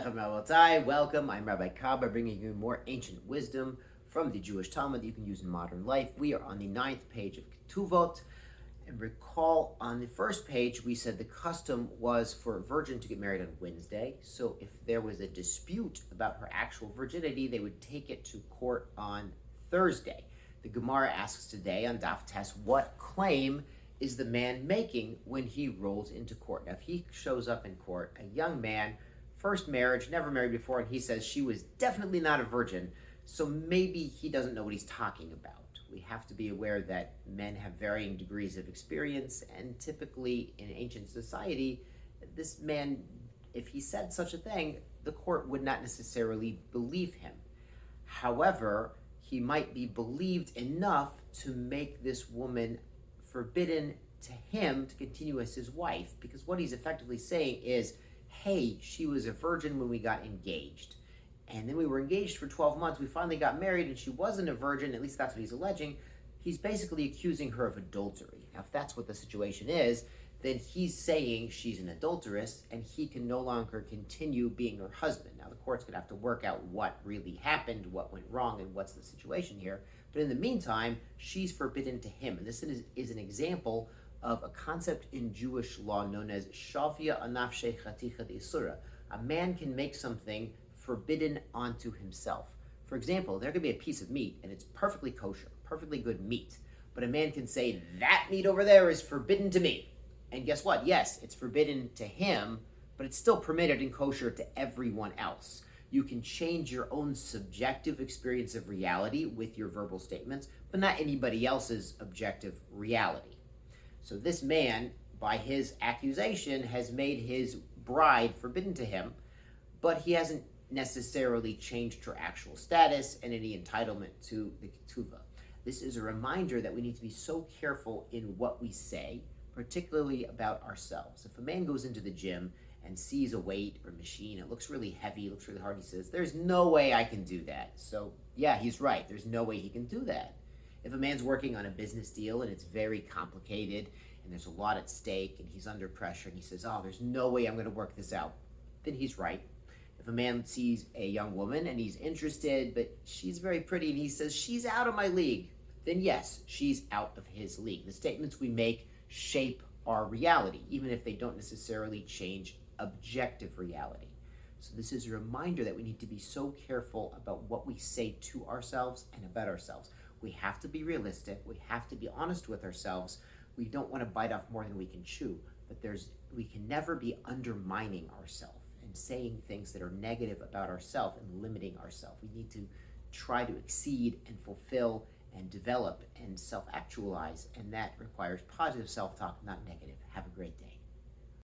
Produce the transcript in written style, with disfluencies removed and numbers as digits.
Lechem Rabotai. Welcome. I'm Rabbi Kaba, bringing you more ancient wisdom from the Jewish Talmud that you can use in modern life. We are on the 9th page of Ketuvot. And recall, on the first page, we said the custom was for a virgin to get married on Wednesday. So if there was a dispute about her actual virginity, they would take it to court on Thursday. The Gemara asks today on Daf Tes, what claim is the man making when he rolls into court? Now, if he shows up in court, a young man, first marriage, never married before, and he says she was definitely not a virgin, so maybe he doesn't know what he's talking about. We have to be aware that men have varying degrees of experience, and typically in ancient society, this man, if he said such a thing, the court would not necessarily believe him. However, he might be believed enough to make this woman forbidden to him to continue as his wife, because what he's effectively saying is, hey, she was a virgin when we got engaged, and then we were engaged for 12 months, we finally got married and she wasn't a virgin, at least that's what he's alleging. He's basically accusing her of adultery. Now, if that's what the situation is, then he's saying she's an adulteress and he can no longer continue being her husband. Now, the court's going to have to work out what really happened, what went wrong, and what's the situation here. But in the meantime, she's forbidden to him. And this is an example of a concept in Jewish law known as Shavia Anafshe Chaticha D'Isura. A man can make something forbidden onto himself. For example, there could be a piece of meat and it's perfectly kosher, perfectly good meat. But a man can say, that meat over there is forbidden to me. And guess what? Yes, it's forbidden to him, but it's still permitted and kosher to everyone else. You can change your own subjective experience of reality with your verbal statements, but not anybody else's objective reality. So this man, by his accusation, has made his bride forbidden to him, but he hasn't necessarily changed her actual status and any entitlement to the ketuvah. This is a reminder that we need to be so careful in what we say, particularly about ourselves. If a man goes into the gym and sees a weight or machine, it looks really heavy, it looks really hard, he says, there's no way I can do that. So yeah, he's right, there's no way he can do that. If a man's working on a business deal and it's very complicated and there's a lot at stake and he's under pressure and he says, oh, there's no way I'm going to work this out, then he's right. If a man sees a young woman and he's interested, but she's very pretty and he says, she's out of my league, then yes, she's out of his league. The statements we make shape our reality, even if they don't necessarily change objective reality. So this is a reminder that we need to be so careful about what we say to ourselves and about ourselves. We have to be realistic. We have to be honest with ourselves. We don't want to bite off more than we can chew, but we can never be undermining ourselves and saying things that are negative about ourselves and limiting ourselves. We need to try to exceed and fulfill and develop and self-actualize, and that requires positive self-talk, not negative. Have a great day.